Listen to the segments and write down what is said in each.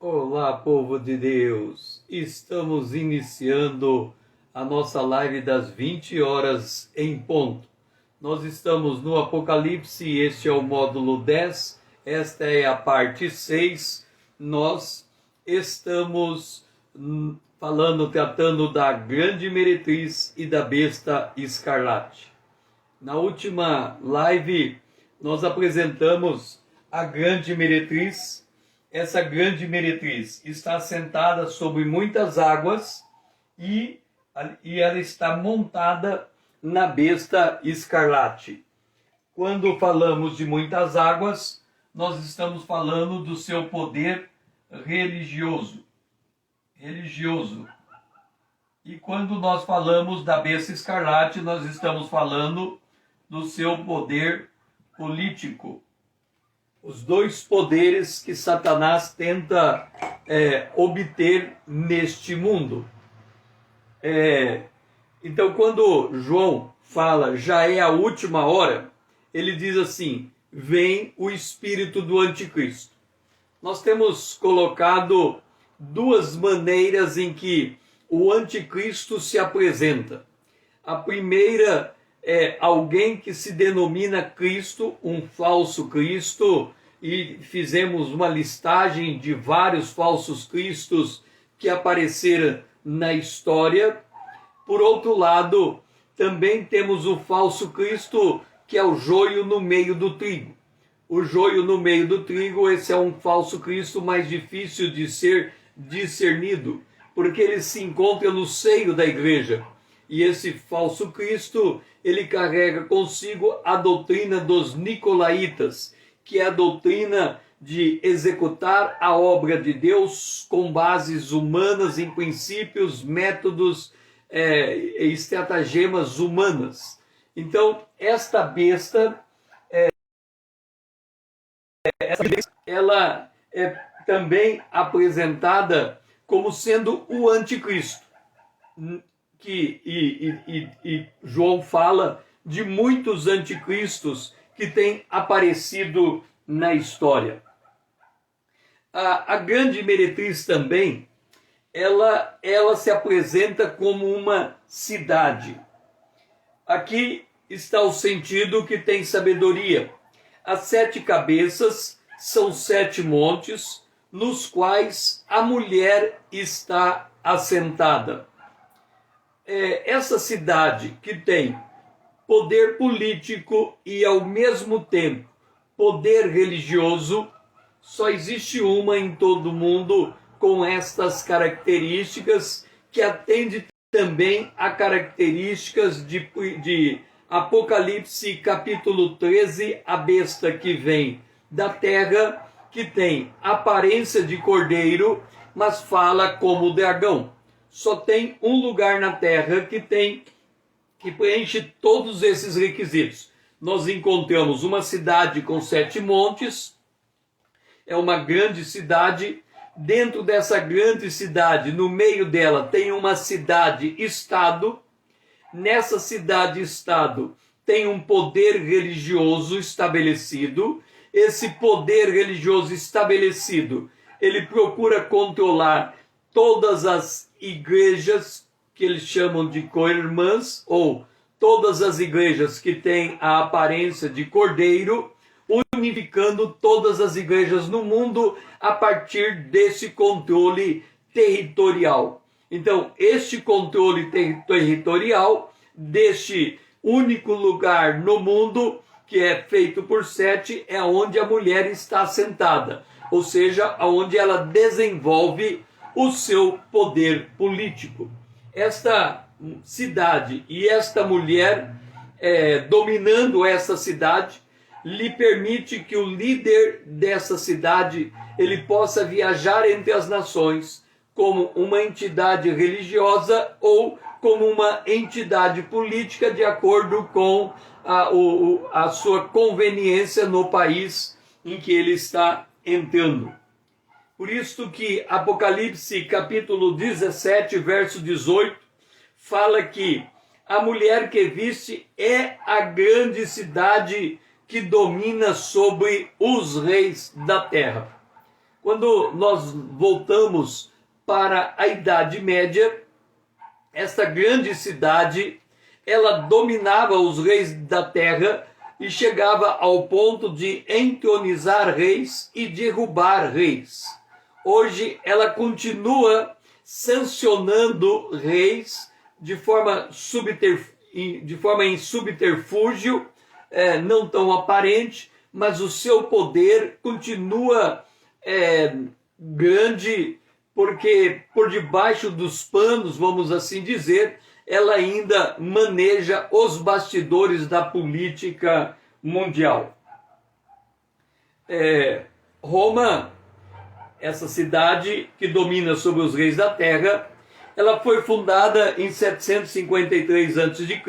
Olá, povo de Deus! Estamos iniciando a nossa live das 20 horas em ponto. Nós estamos no Apocalipse, este é o módulo 10, esta é a parte 6. Nós estamos tratando da grande meretriz e da besta escarlate. Na última live, nós apresentamos a grande meretriz. Essa grande meretriz está sentada sobre muitas águas e ela está montada na besta escarlate. Quando falamos de muitas águas, nós estamos falando do seu poder religioso. E quando nós falamos da besta escarlate, nós estamos falando do seu poder político. Os dois poderes que Satanás tenta obter neste mundo. Então, quando João fala, já é a última hora, ele diz assim, vem o espírito do anticristo. Nós temos colocado duas maneiras em que o anticristo se apresenta. A primeira é alguém que se denomina Cristo, um falso Cristo, e fizemos uma listagem de vários falsos cristos que apareceram na história. Por outro lado, também temos o falso Cristo, que é o joio no meio do trigo. O joio no meio do trigo, esse é um falso Cristo mais difícil de ser discernido, porque ele se encontra no seio da igreja. E esse falso Cristo, ele carrega consigo a doutrina dos nicolaítas, que é a doutrina de executar a obra de Deus com bases humanas em princípios, métodos e estratagemas humanas. Então, esta besta, ela é também apresentada como sendo o anticristo. E João fala de muitos anticristos que têm aparecido na história. A grande meretriz também, ela se apresenta como uma cidade. Aqui está o sentido que tem sabedoria. As 7 cabeças são 7 montes, nos quais a mulher está assentada. Essa cidade que tem poder político e ao mesmo tempo poder religioso, só existe uma em todo o mundo com estas características, que atende também a características de Apocalipse capítulo 13, a besta que vem da terra, que tem aparência de cordeiro, mas fala como dragão. Só tem um lugar na terra que preenche todos esses requisitos. Nós encontramos uma cidade com 7 montes, é uma grande cidade. Dentro dessa grande cidade, no meio dela, tem uma cidade-estado. Nessa cidade-estado tem um poder religioso estabelecido. Esse poder religioso estabelecido, ele procura controlar todas as igrejas que eles chamam de co-irmãs, ou todas as igrejas que têm a aparência de cordeiro, unificando todas as igrejas no mundo a partir desse controle territorial. Então, este controle territorial deste único lugar no mundo, que é feito por 7, é onde a mulher está sentada, ou seja, onde ela desenvolve o seu poder político. Esta cidade e esta mulher dominando essa cidade lhe permite que o líder dessa cidade ele possa viajar entre as nações como uma entidade religiosa ou como uma entidade política de acordo com a sua conveniência no país em que ele está entrando. Por isso que Apocalipse capítulo 17, verso 18, fala que a mulher que viste é a grande cidade que domina sobre os reis da terra. Quando nós voltamos para a Idade Média, esta grande cidade, ela dominava os reis da terra e chegava ao ponto de entronizar reis e derrubar reis. Hoje ela continua sancionando reis de forma em subterfúgio, não tão aparente, mas o seu poder continua grande, porque por debaixo dos panos, vamos assim dizer, ela ainda maneja os bastidores da política mundial. Roma, essa cidade que domina sobre os reis da terra, ela foi fundada em 753 a.C.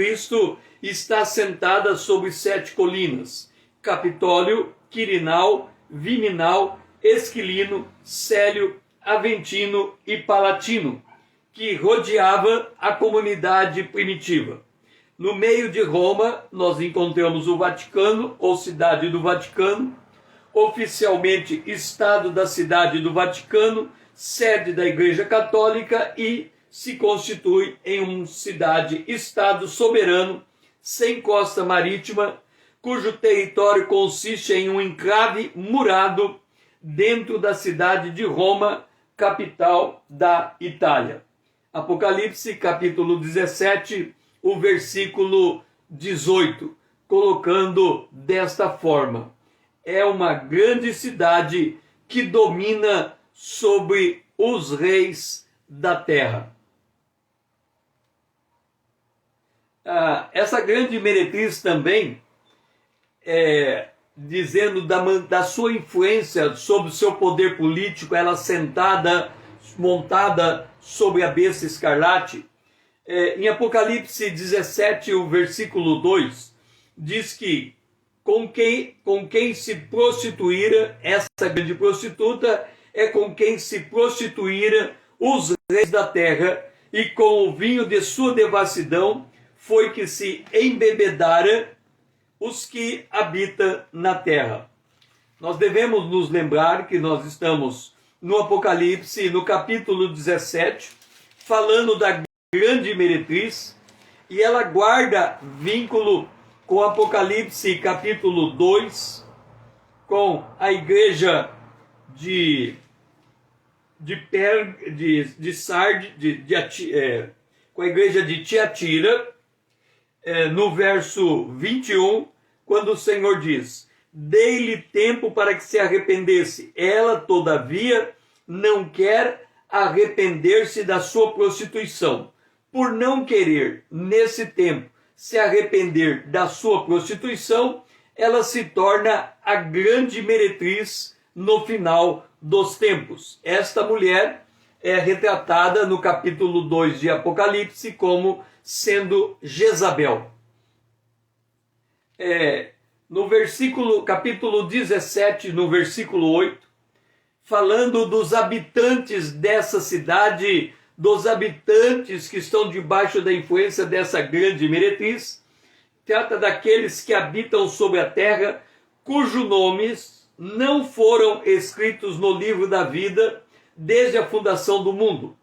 e está assentada sobre 7 colinas: Capitólio, Quirinal, Viminal, Esquilino, Célio, Aventino e Palatino, que rodeava a comunidade primitiva. No meio de Roma, nós encontramos o Vaticano, ou Cidade do Vaticano, oficialmente Estado da Cidade do Vaticano, sede da Igreja Católica, e se constitui em uma cidade-estado soberano, sem costa marítima, cujo território consiste em um encrave murado dentro da cidade de Roma, capital da Itália. Apocalipse, capítulo 17, o versículo 18, colocando desta forma: é uma grande cidade que domina sobre os reis da terra. Essa grande meretriz também, dizendo da sua influência sobre o seu poder político, ela montada sobre a besta escarlate, em Apocalipse 17, o versículo 2, diz que com quem se prostituíra, essa grande prostituta, é com quem se prostituíra os reis da terra, e com o vinho de sua devassidão foi que se embebedara os que habitam na terra. Nós devemos nos lembrar que nós estamos no Apocalipse, no capítulo 17, falando da grande meretriz, e ela guarda vínculo com Apocalipse capítulo 2, com a igreja com a igreja de Tiatira, no verso 21, quando o Senhor diz: dei-lhe tempo para que se arrependesse. Ela, todavia, não quer arrepender-se da sua prostituição. Por não querer, nesse tempo, se arrepender da sua prostituição, ela se torna a grande meretriz no final dos tempos. Esta mulher é retratada no capítulo 2 de Apocalipse como sendo Jezabel. No capítulo 17, no versículo 8, falando dos habitantes dessa cidade, dos habitantes que estão debaixo da influência dessa grande meretriz, trata daqueles que habitam sobre a terra, cujos nomes não foram escritos no livro da vida desde a fundação do mundo.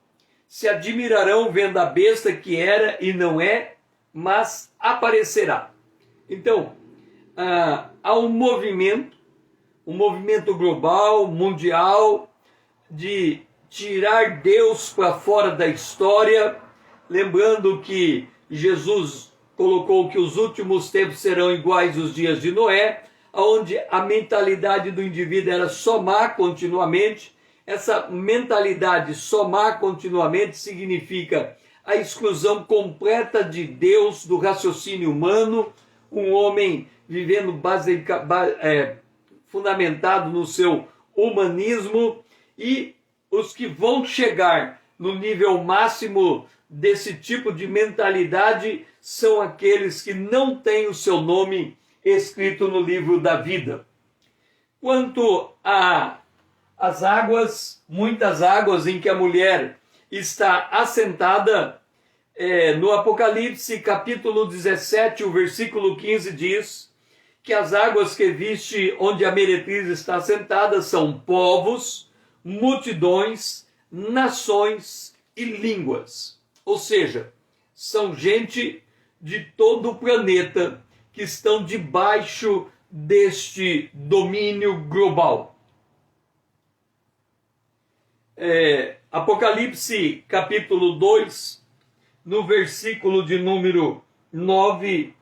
Se admirarão vendo a besta que era e não é, mas aparecerá. Então, há um movimento global, mundial, de tirar Deus para fora da história, lembrando que Jesus colocou que os últimos tempos serão iguais aos dias de Noé, onde a mentalidade do indivíduo era somar continuamente. Essa mentalidade somar continuamente significa a exclusão completa de Deus do raciocínio humano, um homem vivendo fundamentado no seu humanismo, e os que vão chegar no nível máximo desse tipo de mentalidade são aqueles que não têm o seu nome escrito no livro da vida. Quanto às águas, muitas águas em que a mulher está assentada, no Apocalipse capítulo 17, o versículo 15 diz que as águas que viste onde a meretriz está assentada são povos, multidões, nações e línguas. Ou seja, são gente de todo o planeta que estão debaixo deste domínio global. Apocalipse capítulo 2, no versículo de número 9,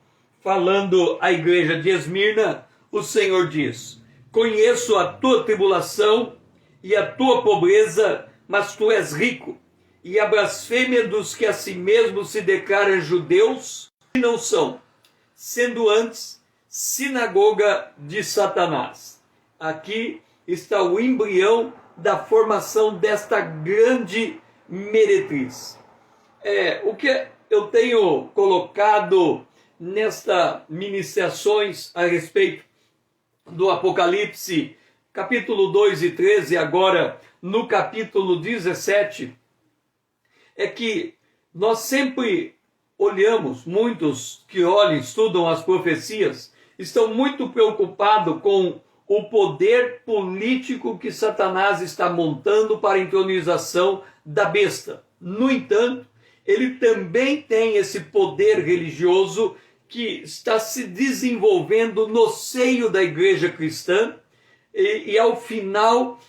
falando à igreja de Esmirna, o Senhor diz: conheço a tua tribulação e a tua pobreza, mas tu és rico, e a blasfêmia dos que a si mesmos se declaram judeus e não são, sendo antes sinagoga de Satanás. Aqui está o embrião da formação desta grande meretriz. O que eu tenho colocado nesta ministrações a respeito do Apocalipse, capítulo 2 e 13, agora no capítulo 17, é que nós sempre olhamos, muitos que olham, estudam as profecias, estão muito preocupados com o poder político que Satanás está montando para a entronização da besta. No entanto, ele também tem esse poder religioso que está se desenvolvendo no seio da igreja cristã e ao final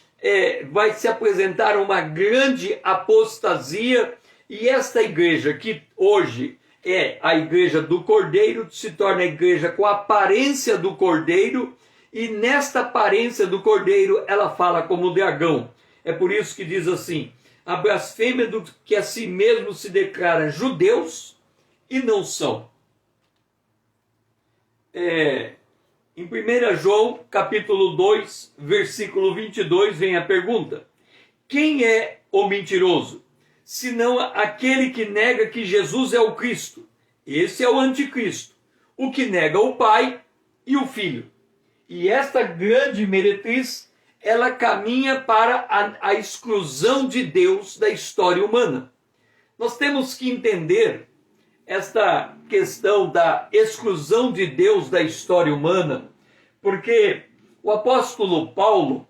vai se apresentar uma grande apostasia, e esta igreja que hoje é a igreja do Cordeiro se torna a igreja com a aparência do Cordeiro, e nesta aparência do Cordeiro ela fala como dragão. É por isso que diz assim: a blasfêmia do que a si mesmo se declara judeus e não são. Em 1 João capítulo 2, versículo 22, vem a pergunta: quem é o mentiroso, senão aquele que nega que Jesus é o Cristo? Esse é o anticristo, o que nega o Pai e o Filho. E esta grande meretriz, ela caminha para a exclusão de Deus da história humana. Nós temos que entender esta questão da exclusão de Deus da história humana, porque o apóstolo Paulo,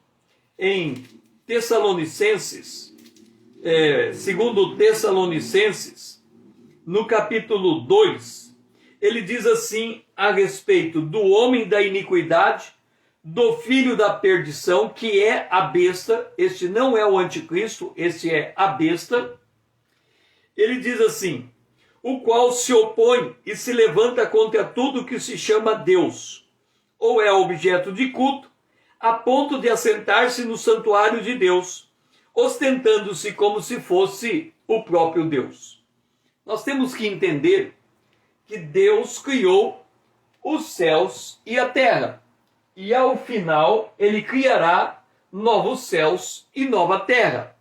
em Tessalonicenses, segundo Tessalonicenses, no capítulo 2, ele diz assim a respeito do homem da iniquidade, do filho da perdição, que é a besta. Este não é o anticristo, este é a besta. Ele diz assim: o qual se opõe e se levanta contra tudo que se chama Deus, ou é objeto de culto, a ponto de assentar-se no santuário de Deus, ostentando-se como se fosse o próprio Deus. Nós temos que entender que Deus criou os céus e a terra, e ao final ele criará novos céus e nova terra.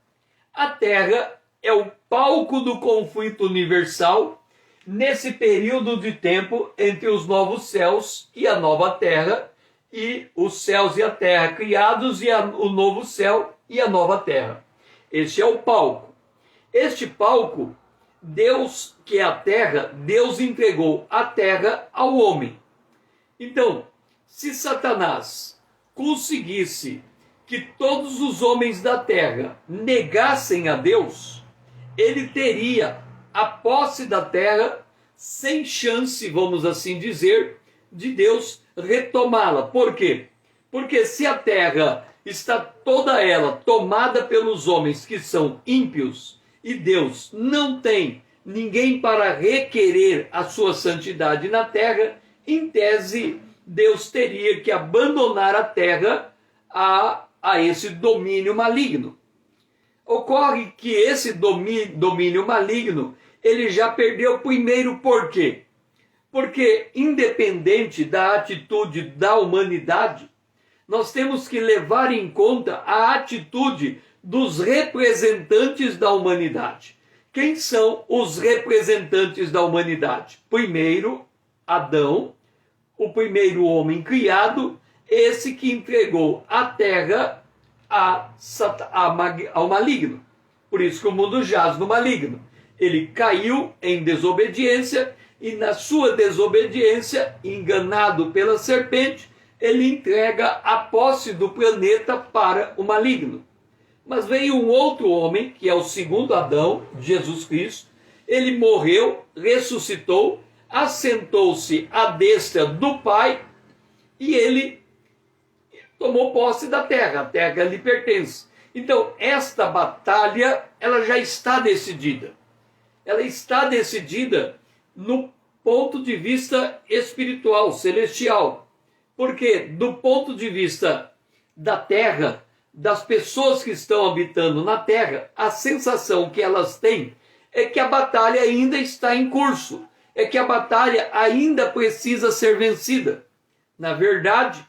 A terra é o palco do conflito universal nesse período de tempo entre os novos céus e a nova terra, e os céus e a terra criados e o novo céu e a nova terra. Este é o palco. Este palco, Deus, que é a terra, Deus entregou a terra ao homem. Então, se Satanás conseguisse que todos os homens da terra negassem a Deus, ele teria a posse da terra sem chance, vamos assim dizer, de Deus retomá-la. Por quê? Porque se a terra está toda ela tomada pelos homens que são ímpios, e Deus não tem ninguém para requerer a sua santidade na terra, em tese, Deus teria que abandonar a terra a esse domínio maligno. Ocorre que esse domínio maligno, ele já perdeu primeiro. Por quê? Porque, independente da atitude da humanidade, nós temos que levar em conta a atitude dos representantes da humanidade. Quem são os representantes da humanidade? Primeiro, Adão, o primeiro homem criado, esse que entregou a terra ao maligno. Por isso que o mundo jaz no maligno. Ele caiu em desobediência, e na sua desobediência, enganado pela serpente, ele entrega a posse do planeta para o maligno. Mas veio um outro homem, que é o segundo Adão, Jesus Cristo. Ele morreu, ressuscitou, assentou-se à destra do Pai e ele tomou posse da terra. A terra lhe pertence. Então, esta batalha, ela já está decidida. Ela está decidida no ponto de vista espiritual, celestial. Porque, do ponto de vista da terra, das pessoas que estão habitando na terra, a sensação que elas têm é que a batalha ainda está em curso, é que a batalha ainda precisa ser vencida. Na verdade,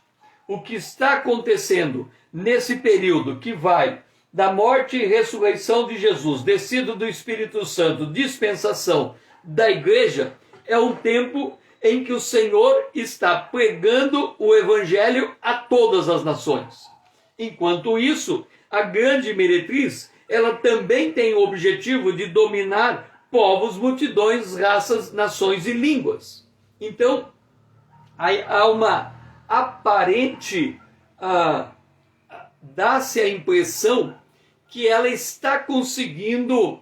o que está acontecendo nesse período que vai da morte e ressurreição de Jesus, descido do Espírito Santo, dispensação da igreja, é um tempo em que o Senhor está pregando o evangelho a todas as nações. Enquanto isso, a grande meretriz, ela também tem o objetivo de dominar povos, multidões, raças, nações e línguas. Então, há uma aparente, dá-se a impressão que ela está conseguindo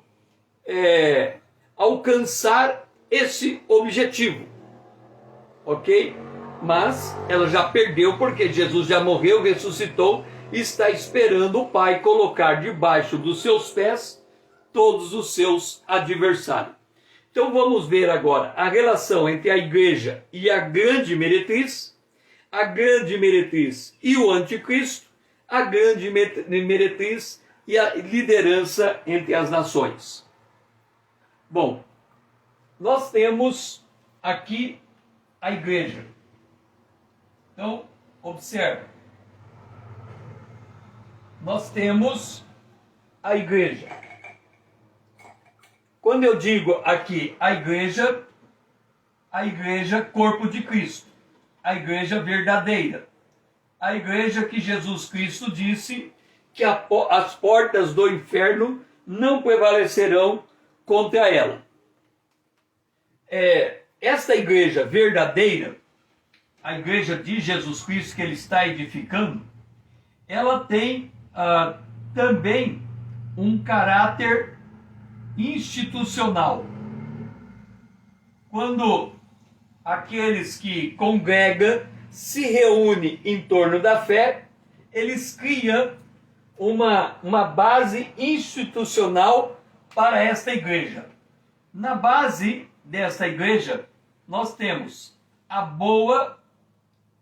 alcançar esse objetivo, ok? Mas ela já perdeu, porque Jesus já morreu, ressuscitou, e está esperando o Pai colocar debaixo dos seus pés todos os seus adversários. Então vamos ver agora a relação entre a igreja e a grande meretriz e o anticristo, a grande meretriz e a liderança entre as nações. Bom, nós temos aqui a igreja. Então, observe. Nós temos a igreja. Quando eu digo aqui a igreja corpo de Cristo, a igreja verdadeira, a igreja que Jesus Cristo disse que as portas do inferno não prevalecerão contra ela. Esta igreja verdadeira, a igreja de Jesus Cristo que ele está edificando, ela tem também um caráter institucional. Quando aqueles que congregam se reúnem em torno da fé, eles criam uma base institucional para esta igreja. Na base desta igreja, nós temos a boa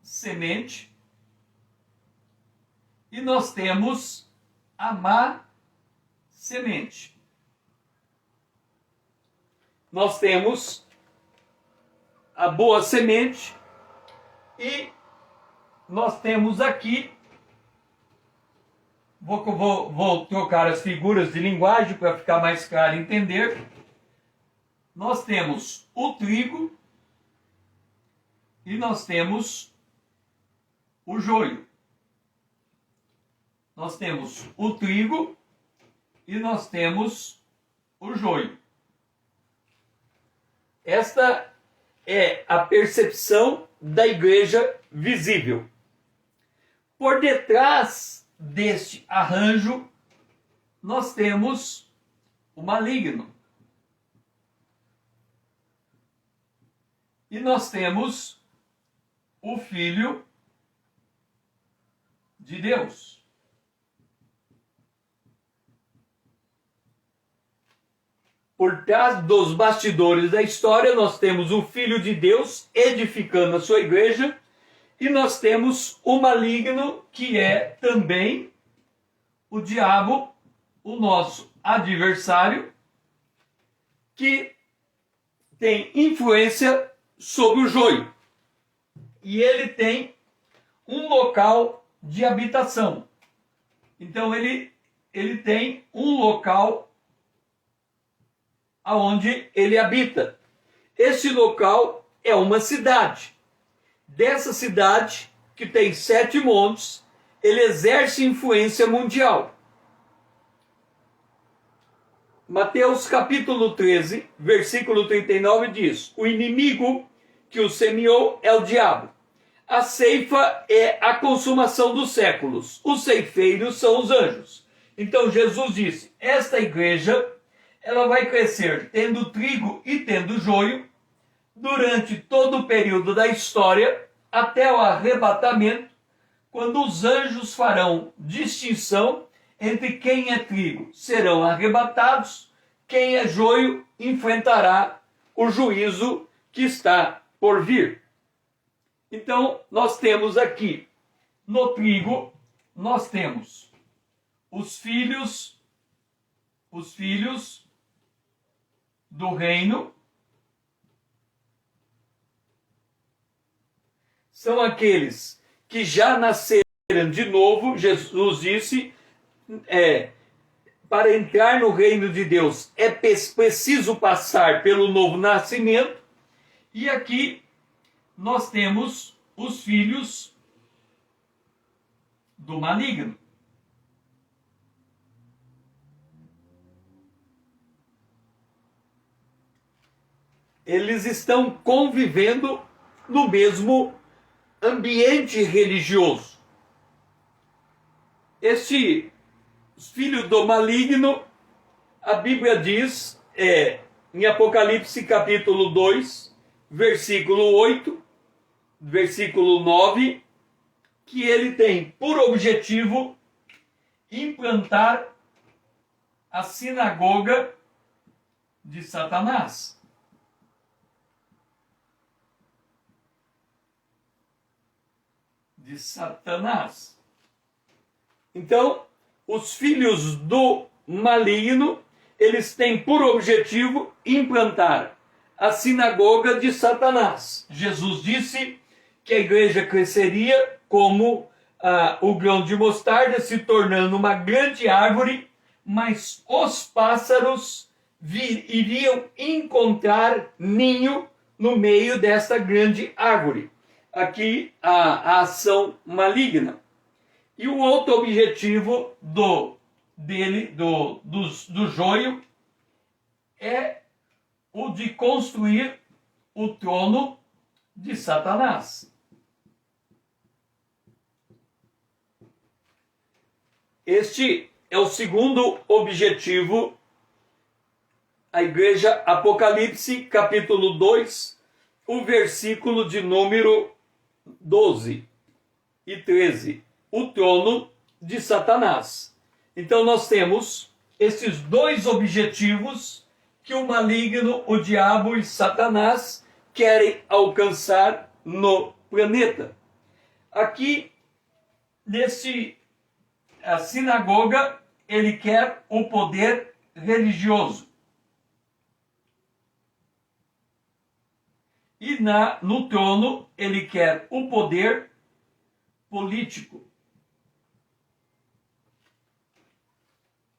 semente e nós temos a má semente. Nós temos a boa semente e nós temos aqui, vou trocar as figuras de linguagem para ficar mais claro entender. Nós temos o trigo e nós temos o joio. Nós temos o trigo e nós temos o joio. Esta é a percepção da igreja visível. Por detrás deste arranjo, nós temos o maligno. E nós temos o Filho de Deus. Por trás dos bastidores da história, nós temos o Filho de Deus edificando a sua igreja, e nós temos o maligno, que é também o diabo, o nosso adversário, que tem influência sobre o joio. E ele tem um local de habitação. Então ele tem um local aonde ele habita. Esse local é uma cidade. Dessa cidade, que tem 7 montes, ele exerce influência mundial. Mateus capítulo 13, versículo 39 diz: o inimigo que o semeou é o diabo. A ceifa é a consumação dos séculos. Os ceifeiros são os anjos. Então Jesus disse, esta igreja, ela vai crescer tendo trigo e tendo joio durante todo o período da história, até o arrebatamento, quando os anjos farão distinção entre quem é trigo, serão arrebatados, quem é joio enfrentará o juízo que está por vir. Então, nós temos aqui, no trigo, nós temos os filhos do reino, são aqueles que já nasceram de novo. Jesus disse, para entrar no reino de Deus é preciso passar pelo novo nascimento. E aqui nós temos os filhos do maligno. Eles estão convivendo no mesmo ambiente religioso. Os filhos do maligno, a Bíblia diz, em Apocalipse capítulo 2, versículo 8, versículo 9, que ele tem por objetivo implantar a sinagoga de Satanás. Então, os filhos do maligno, eles têm por objetivo implantar a sinagoga de Satanás. Jesus disse que a igreja cresceria como o grão de mostarda, se tornando uma grande árvore, mas os pássaros iriam encontrar ninho no meio dessa grande árvore. Aqui a ação maligna. E o outro objetivo do joio é o de construir o trono de Satanás. Este é o segundo objetivo. A igreja, Apocalipse, capítulo 2, o versículo de número 12 e 13. O trono de Satanás. Então nós temos esses dois objetivos que o maligno, o diabo e Satanás querem alcançar no planeta. Aqui, a sinagoga, ele quer o poder religioso. E no trono, ele quer o poder político.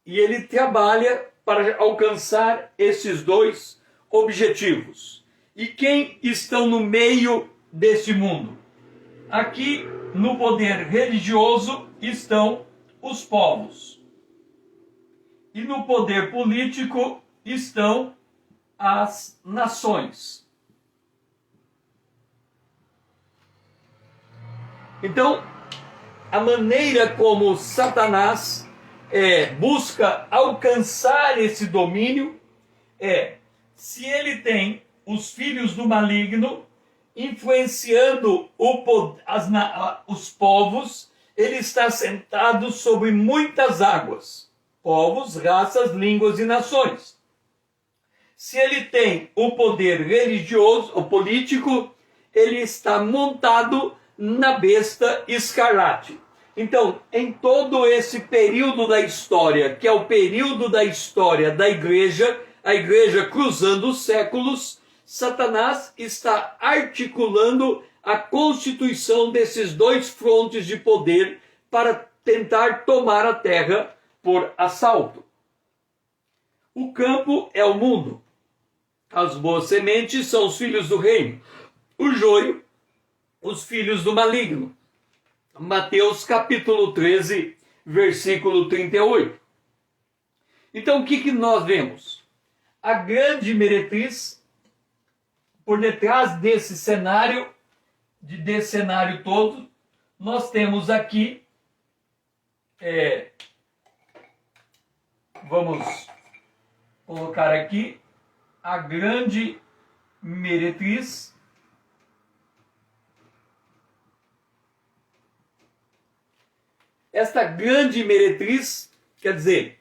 E ele trabalha para alcançar esses dois objetivos. E quem estão no meio desse mundo? Aqui, no poder religioso, estão os povos. E no poder político estão as nações. Então, a maneira como Satanás busca alcançar esse domínio se ele tem os filhos do maligno influenciando os povos, ele está sentado sobre muitas águas, povos, raças, línguas e nações. Se ele tem o poder religioso ou político, ele está montado na besta escarlate. Então, em todo esse período da história, que é o período da história da igreja, a igreja cruzando os séculos, Satanás está articulando a constituição desses dois frontes de poder para tentar tomar a terra por assalto. O campo é o mundo. As boas sementes são os filhos do reino. O joio, os filhos do maligno. Mateus capítulo 13, versículo 38. Então o que nós vemos? A grande meretriz, por detrás desse cenário todo, nós temos aqui vamos colocar aqui a grande meretriz. Esta grande meretriz, quer dizer,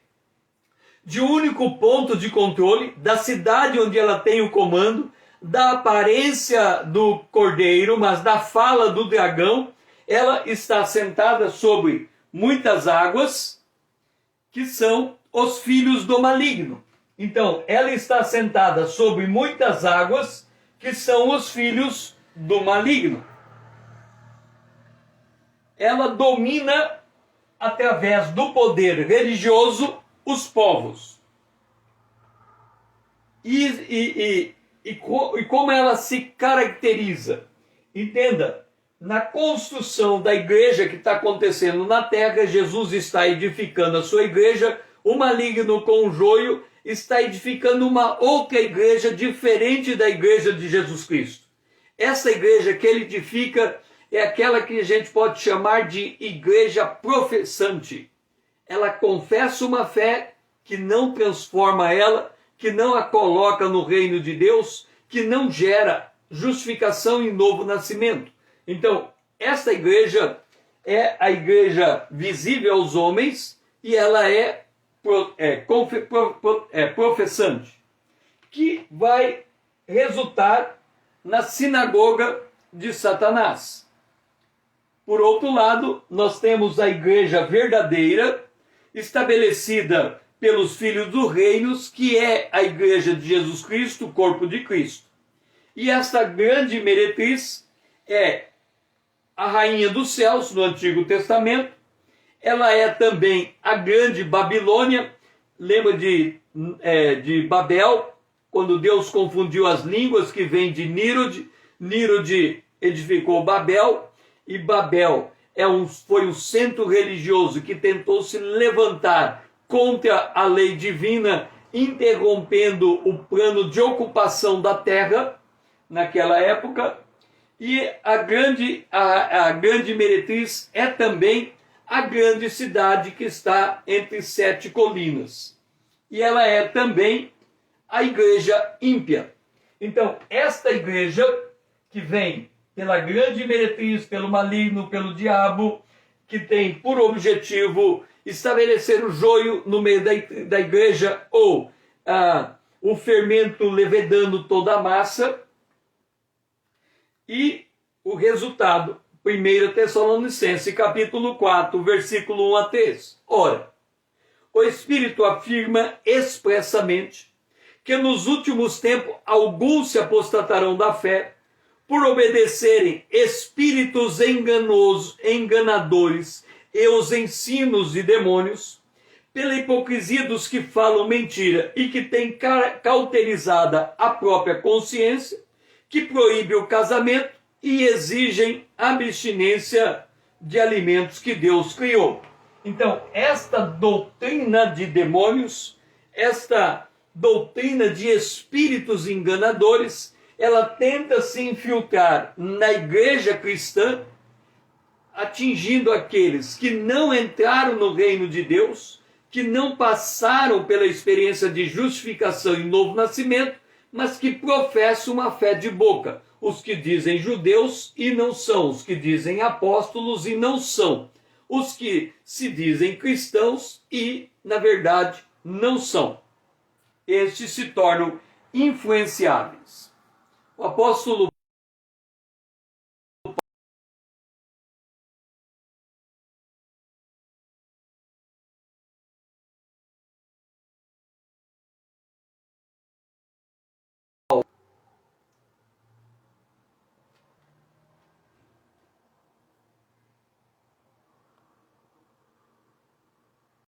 de único ponto de controle, da cidade onde ela tem o comando, da aparência do cordeiro, mas da fala do dragão, ela está sentada sobre muitas águas, que são os filhos do maligno. Então, ela está sentada sobre muitas águas, que são os filhos do maligno. Ela domina, através do poder religioso, os povos. E como ela se caracteriza? Entenda, na construção da igreja que está acontecendo na terra, Jesus está edificando a sua igreja, o maligno com o joio está edificando uma outra igreja diferente da igreja de Jesus Cristo. Essa igreja que ele edifica é aquela que a gente pode chamar de igreja professante. Ela confessa uma fé que não transforma ela, que não a coloca no reino de Deus, que não gera justificação e novo nascimento. Então, esta igreja é a igreja visível aos homens e ela é professante, que vai resultar na sinagoga de Satanás. Por outro lado, nós temos a igreja verdadeira, estabelecida pelos filhos do reino, que é a igreja de Jesus Cristo, o corpo de Cristo. E esta grande meretriz é a rainha dos céus no Antigo Testamento. Ela é também a grande Babilônia. Lembra de Babel, quando Deus confundiu as línguas, que vem de Nírode. Nírode edificou Babel, e Babel foi um centro religioso que tentou se levantar contra a lei divina, interrompendo o plano de ocupação da terra naquela época. E a grande meretriz é também a grande cidade que está entre 7 colinas. E ela é também a igreja ímpia. Então, esta igreja que vem pela grande meretriz, pelo maligno, pelo diabo, que tem por objetivo estabelecer o joio no meio da igreja, ou o fermento levedando toda a massa. E o resultado, 1 Tessalonicenses, capítulo 4, versículo 1 a 3. Ora, o Espírito afirma expressamente que nos últimos tempos alguns se apostatarão da fé, por obedecerem espíritos enganadores e os ensinos de demônios, pela hipocrisia dos que falam mentira e que têm cauterizada a própria consciência, que proíbe o casamento e exigem abstinência de alimentos que Deus criou. Então, esta doutrina de demônios, esta doutrina de espíritos enganadores, ela tenta se infiltrar na igreja cristã, atingindo aqueles que não entraram no reino de Deus, que não passaram pela experiência de justificação e novo nascimento, mas que professam uma fé de boca. Os que dizem judeus e não são, os que dizem apóstolos e não são, os que se dizem cristãos e, na verdade, não são. Estes se tornam influenciáveis. O apóstolo